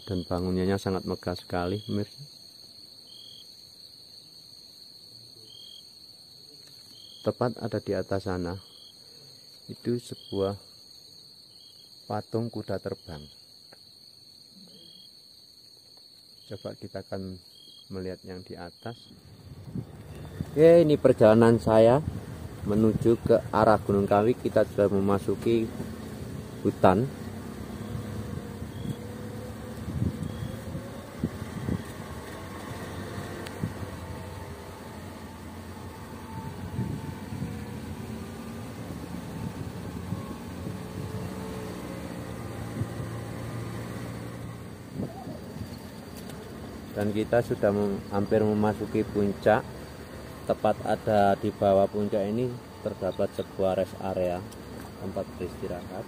dan bangunannya sangat megah sekali, pemirsa. Tepat ada di atas sana itu sebuah patung kuda terbang. Coba kita akan melihat yang di atas. Oke, ini perjalanan saya menuju ke arah Gunung Kawi. Kita sudah memasuki hutan. Dan kita sudah hampir memasuki puncak. Tepat ada di bawah puncak ini terdapat sebuah rest area tempat beristirahat.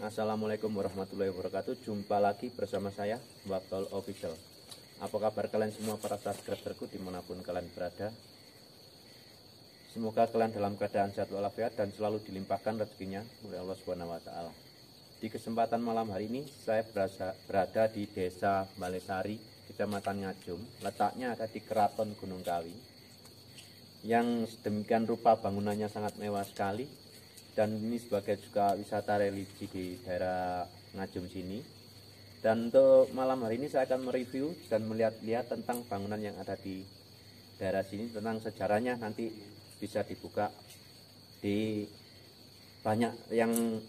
Assalamualaikum warahmatullahi wabarakatuh. Jumpa lagi bersama saya, Waktol Official. Apa kabar kalian semua para subscriberku dimanapun kalian berada? Semoga kalian dalam keadaan sehat walafiat dan selalu dilimpahkan rezekinya oleh Allah SWT. Di kesempatan malam hari ini saya berada di Desa Balesari, Kecamatan Ngajum. Letaknya ada di Keraton Gunung Kawi, yang sedemikian rupa bangunannya sangat mewah sekali. Dan ini sebagai juga wisata religi di daerah Ngajum sini. Dan untuk malam hari ini saya akan mereview dan melihat-lihat tentang bangunan yang ada di daerah sini. Tentang sejarahnya nanti bisa dibuka di banyak yang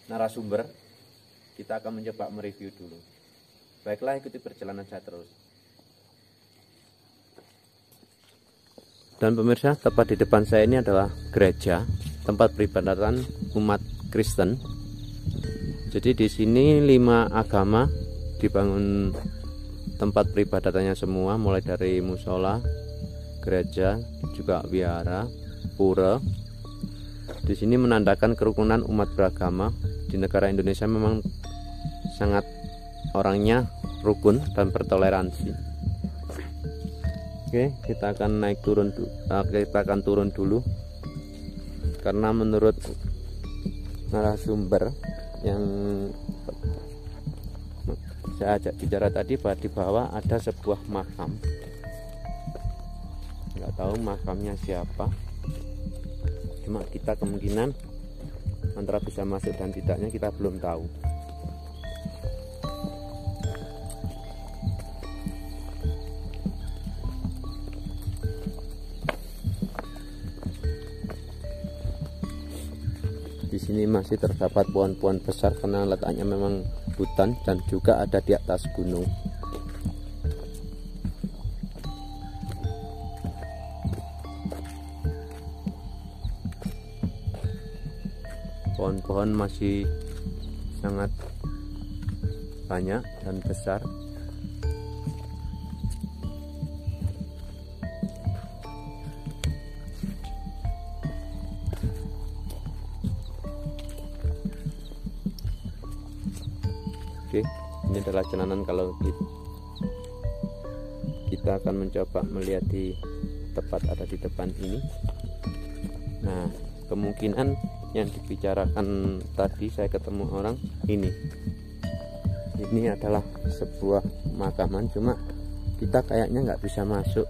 narasumber. Kita akan mencoba mereview dulu. Baiklah, ikuti perjalanan saya terus. Dan pemirsa, tepat di depan saya ini adalah gereja, tempat peribadatan umat Kristen. Jadi di sini 5 agama dibangun tempat peribadatannya semua, mulai dari musola, gereja, juga wihara, pura. Di sini menandakan kerukunan umat beragama. Di negara Indonesia memang sangat orangnya rukun dan bertoleransi. Oke, kita akan turun dulu. Karena menurut narasumber yang saya ajak bicara tadi, bahwa di bawah ada sebuah makam. Nggak tahu makamnya siapa. Cuma kita kemungkinan antara bisa masuk dan tidaknya kita belum tahu. Di sini masih terdapat pohon-pohon besar karena letaknya memang hutan dan juga ada di atas gunung. Pohon-pohon masih sangat banyak dan besar. Oke, ini adalah jalanan kalau kita akan mencoba melihat di tepat ada di depan ini. Nah, kemungkinan yang dibicarakan tadi saya ketemu orang ini adalah sebuah makaman, cuma kita kayaknya nggak bisa masuk.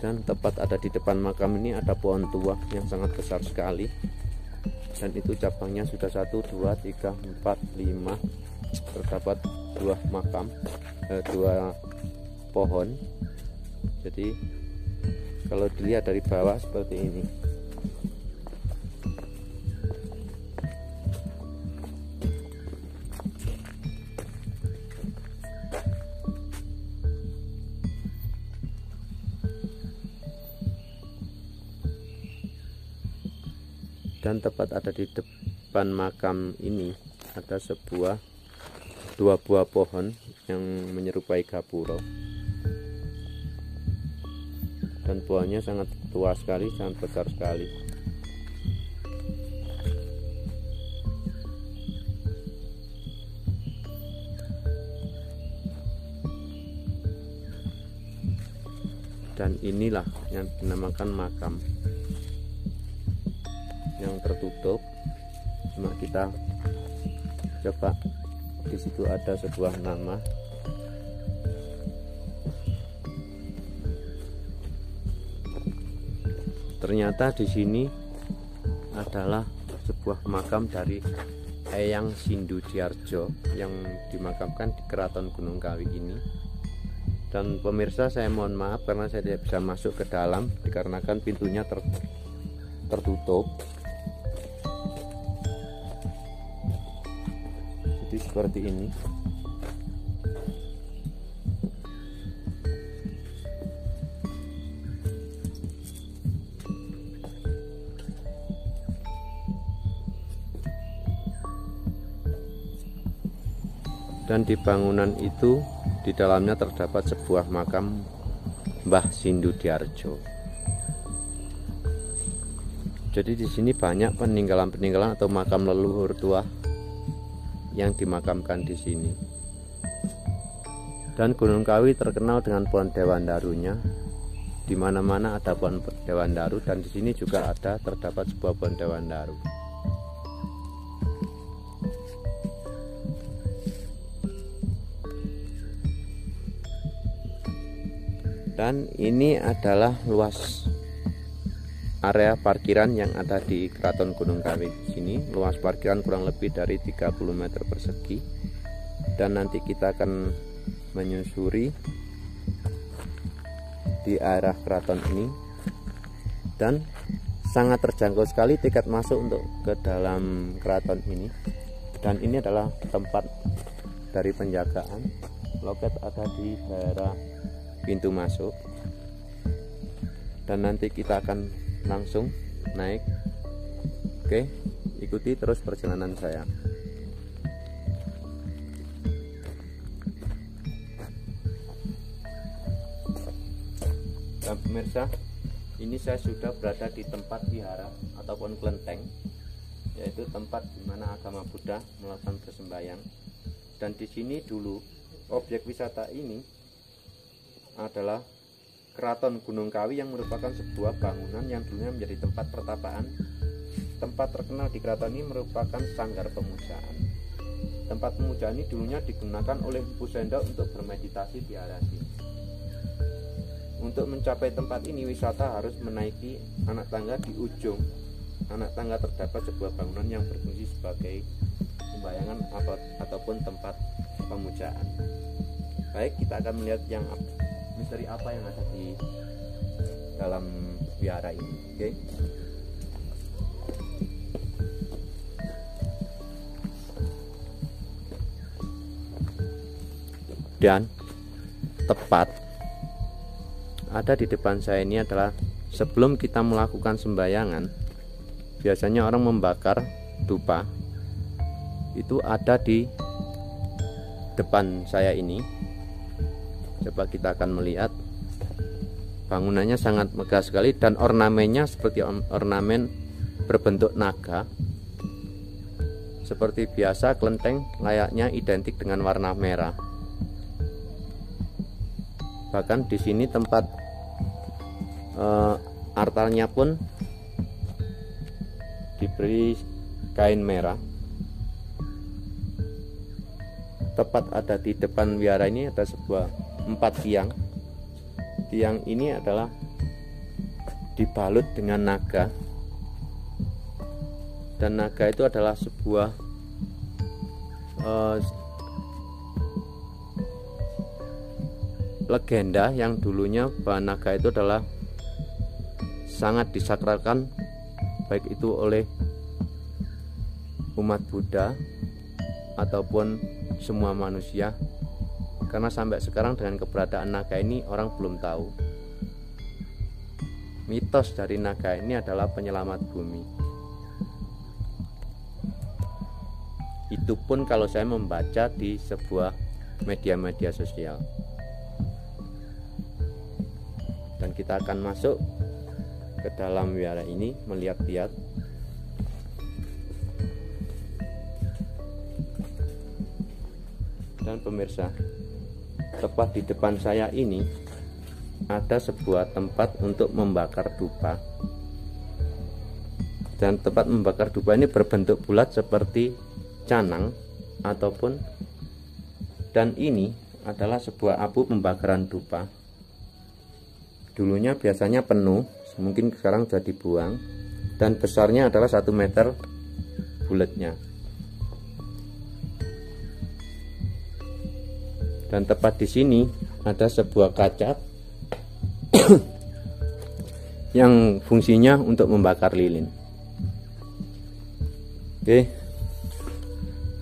Dan tepat ada di depan makam ini ada pohon tua yang sangat besar sekali, dan itu cabangnya sudah 1, 2, 3, 4, 5. Terdapat 2 makam, 2 pohon. Jadi kalau dilihat dari bawah seperti ini. Dan tepat ada di depan makam ini ada dua buah pohon yang menyerupai gapura. Dan pohonnya sangat tua sekali, sangat besar sekali. Dan inilah yang dinamakan makam yang tertutup. Cuma kita coba, di situ ada sebuah nama. Ternyata di sini adalah sebuah makam dari Eyang Sindudiarjo yang dimakamkan di Keraton Gunung Kawi ini. Dan pemirsa, saya mohon maaf karena saya tidak bisa masuk ke dalam dikarenakan pintunya tertutup. Jadi seperti ini. Dan di bangunan itu, di dalamnya terdapat sebuah makam Mbah Sindudiarjo. Jadi di sini banyak peninggalan-peninggalan atau makam leluhur tua yang dimakamkan di sini. Dan Gunung Kawi terkenal dengan pohon dewandarunya. Di mana-mana ada pohon dewandaru, dan di sini juga terdapat sebuah pohon dewandaru. Dan ini adalah luas area parkiran yang ada di Keraton Gunung Kawi sini. Luas parkiran kurang lebih dari 30 meter persegi. Dan nanti kita akan menyusuri di arah keraton ini. Dan sangat terjangkau sekali tiket masuk untuk ke dalam keraton ini. Dan ini adalah tempat dari penjagaan. Loket ada di daerah pintu masuk. Dan nanti kita akan langsung naik. Oke, ikuti terus perjalanan saya. Dan pemirsa, ini saya sudah berada di tempat vihara ataupun kelenteng, yaitu tempat di mana agama Buddha melakukan persembahyang. Dan di sini dulu objek wisata ini adalah Keraton Gunung Kawi yang merupakan sebuah bangunan yang dulunya menjadi tempat pertapaan. Tempat terkenal di keraton ini merupakan sanggar pemujaan. Tempat pemujaan ini dulunya digunakan oleh Empu Sendok untuk bermeditasi di arah sini. Untuk mencapai tempat ini, wisata harus menaiki anak tangga. Di ujung anak tangga terdapat sebuah bangunan yang berfungsi sebagai pembayangan ataupun tempat pemujaan. Baik, kita akan melihat misteri apa yang ada di dalam wihara ini. Oke. Dan tepat ada di depan saya ini adalah sebelum kita melakukan sembahyangan, biasanya orang membakar dupa. Itu ada di depan saya ini. Coba kita akan melihat, bangunannya sangat megah sekali dan ornamennya seperti ornamen berbentuk naga. Seperti biasa, kelenteng layaknya identik dengan warna merah. Bahkan di sini tempat altarnya pun diberi kain merah. Tepat ada di depan wihara ini ada sebuah 4 tiang. Tiang ini adalah dibalut dengan naga. Dan naga itu adalah sebuah legenda yang dulunya bahwa naga itu adalah sangat disakralkan, baik itu oleh umat Buddha ataupun semua manusia. Karena sampai sekarang dengan keberadaan naga ini orang belum tahu. Mitos dari naga ini adalah penyelamat bumi. Itu pun kalau saya membaca di sebuah media-media sosial. Dan kita akan masuk ke dalam wihara ini melihat-lihat. Dan pemirsa, tepat di depan saya ini ada sebuah tempat untuk membakar dupa. Dan tempat membakar dupa ini berbentuk bulat seperti canang ataupun, dan ini adalah sebuah abu pembakaran dupa. Dulunya biasanya penuh, mungkin sekarang sudah dibuang, dan besarnya adalah 1 meter bulatnya. Dan tepat di sini ada sebuah kaca yang fungsinya untuk membakar lilin. Oke.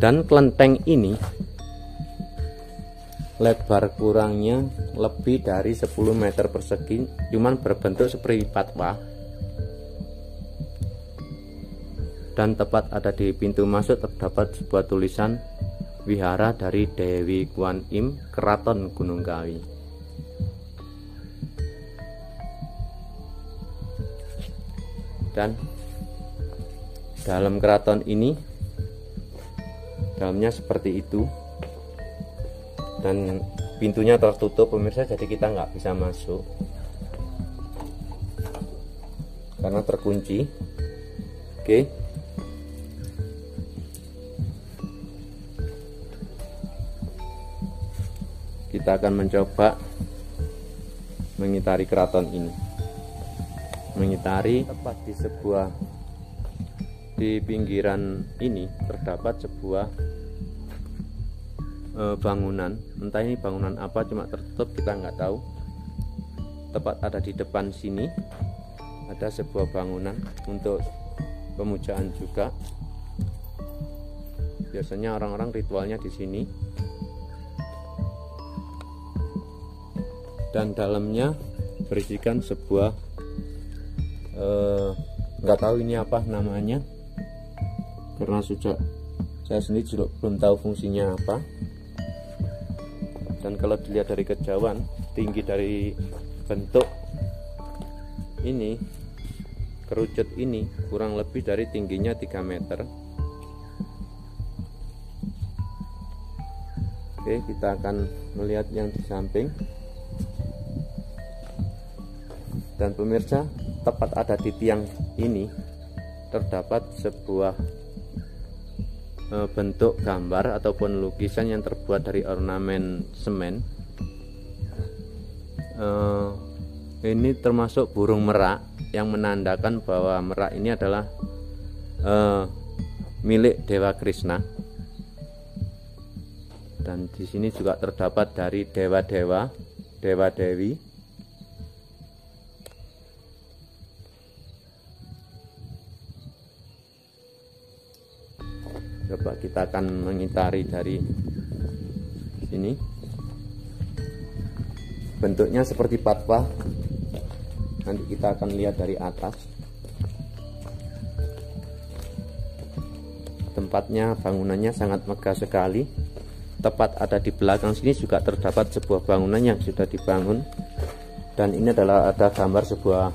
Dan kelenteng ini lebar kurangnya lebih dari 10 meter persegi, cuman berbentuk seperti patwa. Dan tepat ada di pintu masuk terdapat sebuah tulisan Wihara dari Dewi Kuan Im, Keraton Gunung Kawi. Dan dalam keraton ini, dalamnya seperti itu, dan pintunya tertutup pemirsa, jadi kita nggak bisa masuk karena terkunci. Oke. Kita akan mencoba mengitari keraton ini. Mengitari tepat di pinggiran ini terdapat sebuah bangunan. Entah ini bangunan apa, cuma tertutup, kita nggak tahu. Tepat ada di depan sini ada sebuah bangunan untuk pemujaan juga. Biasanya orang-orang ritualnya di sini. Dan dalamnya berisikan sebuah nggak tahu ini apa namanya, karena sudah saya sendiri juga belum tahu fungsinya apa. Dan kalau dilihat dari kejauhan, tinggi dari bentuk ini, kerucut ini kurang lebih dari tingginya 3 meter. Oke, kita akan melihat yang di samping. Dan pemirsa, tepat ada di tiang ini terdapat sebuah bentuk gambar ataupun lukisan yang terbuat dari ornamen semen. Ini termasuk burung merak, yang menandakan bahwa merak ini adalah milik Dewa Krishna. Dan di sini juga terdapat dari dewa-dewa, dewa-dewi. Coba kita akan mengitari dari sini. Bentuknya seperti patwa. Nanti kita akan lihat dari atas. Tempatnya, bangunannya sangat megah sekali. Tepat ada di belakang sini juga terdapat sebuah bangunan yang sudah dibangun. Dan ini adalah ada gambar sebuah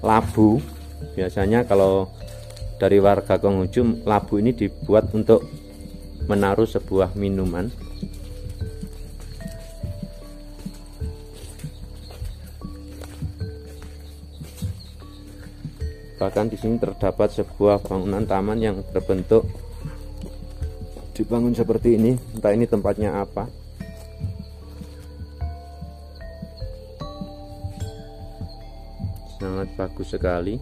labu. Biasanya kalau dari warga Konghucu, labu ini dibuat untuk menaruh sebuah minuman. Bahkan di sini terdapat sebuah bangunan taman yang berbentuk dibangun seperti ini. Entah ini tempatnya apa. Sangat bagus sekali.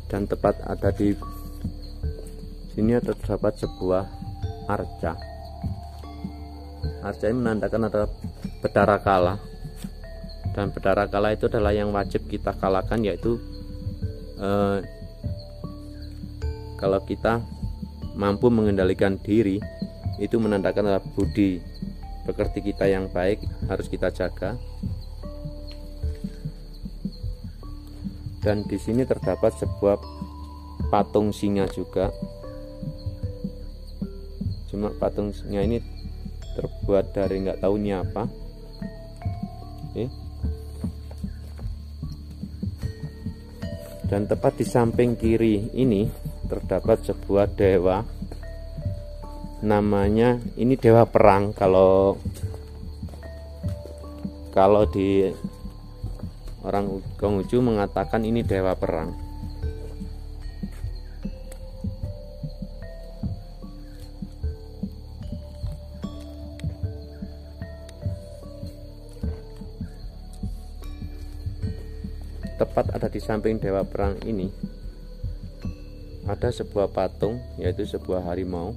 Dan tepat ada di sini terdapat sebuah arca. Arca ini menandakan ada Bedara Kala. Dan Bedara Kala itu adalah yang wajib kita kalahkan, yaitu kalau kita mampu mengendalikan diri, itu menandakan adalah budi pekerti kita yang baik harus kita jaga. Dan di sini terdapat sebuah patung singa juga. Cuma patung singa ini terbuat dari nggak tahu ini apa. Dan tepat di samping kiri ini terdapat sebuah dewa. Namanya ini dewa perang, kalau di orang Konghucu mengatakan ini dewa perang. Tepat ada di samping dewa perang ini ada sebuah patung, yaitu sebuah harimau.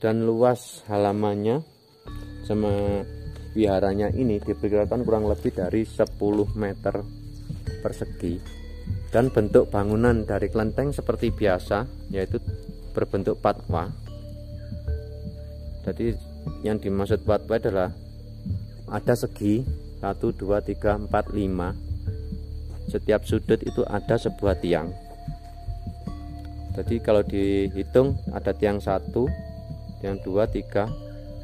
Dan luas halamannya sama wiharanya ini diperkirakan kurang lebih dari 10 meter persegi. Dan bentuk bangunan dari kelenteng seperti biasa, yaitu berbentuk patwa. Jadi yang dimaksud patwa adalah ada segi 1, 2, 3, 4, 5. Setiap sudut itu ada sebuah tiang. Jadi kalau dihitung ada tiang 1, tiang 2, 3,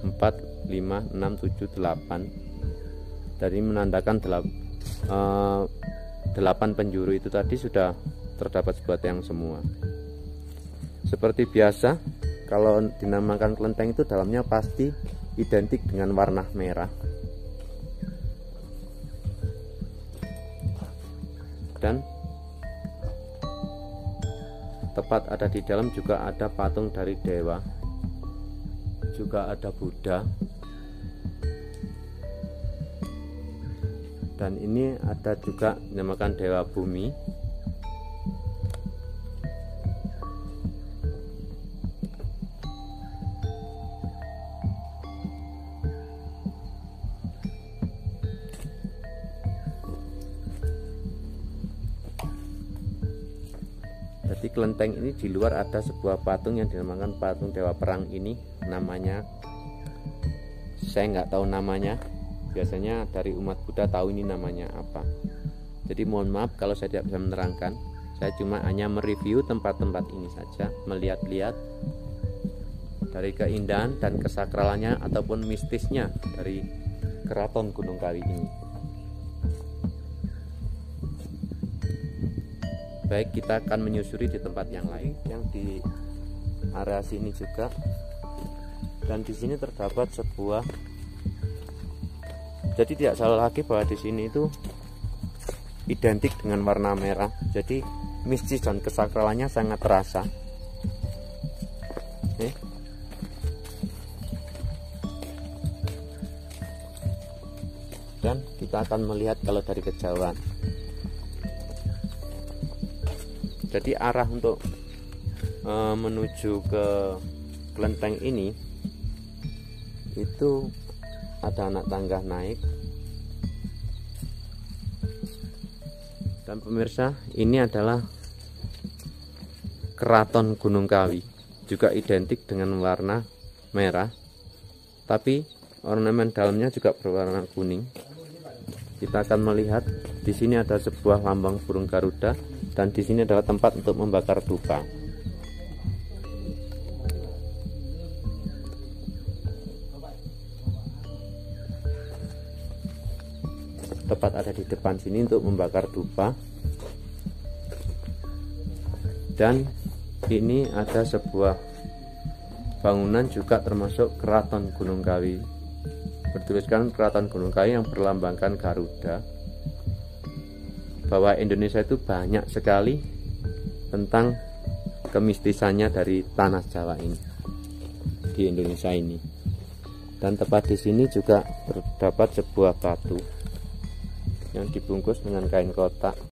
4, 5, 6, 7, 8. Dari menandakan 8 penjuru itu tadi sudah terdapat sebuah tiang semua. Seperti biasa, kalau dinamakan kelenteng itu dalamnya pasti identik dengan warna merah. Dan tepat ada di dalam juga ada patung dari dewa, juga ada Buddha. Dan ini ada juga dinamakan dewa bumi. Jadi kelenteng ini di luar ada sebuah patung yang dinamakan patung dewa perang ini. Namanya saya nggak tahu namanya. Biasanya dari umat Buddha tahu ini namanya apa. Jadi mohon maaf kalau saya tidak bisa menerangkan. Saya cuma hanya mereview tempat-tempat ini saja, melihat-lihat dari keindahan dan kesakralannya ataupun mistisnya dari Keraton Gunung Kawi ini. Baik, kita akan menyusuri di tempat yang lain, yang di area sini juga. Dan di sini terdapat sebuah, jadi tidak salah lagi bahwa di sini itu identik dengan warna merah. Jadi mistis dan kesakralannya sangat terasa. Dan kita akan melihat kalau dari kejauhan. Jadi arah untuk menuju ke kelenteng ini itu ada anak tangga naik. Dan pemirsa, ini adalah Keraton Gunung Kawi, juga identik dengan warna merah, tapi ornamen dalamnya juga berwarna kuning. Kita akan melihat di sini ada sebuah lambang burung Garuda, dan di sini adalah tempat untuk membakar dupa. Tepat ada di depan sini untuk membakar dupa. Dan ini ada sebuah bangunan juga termasuk Keraton Gunung Kawi, bertuliskan Keraton Gunung Kawi yang berlambangkan Garuda. Bahwa Indonesia itu banyak sekali tentang kemistisannya dari tanah Jawa ini, di Indonesia ini. Dan tepat di sini juga terdapat sebuah batu yang dibungkus dengan kain kotak.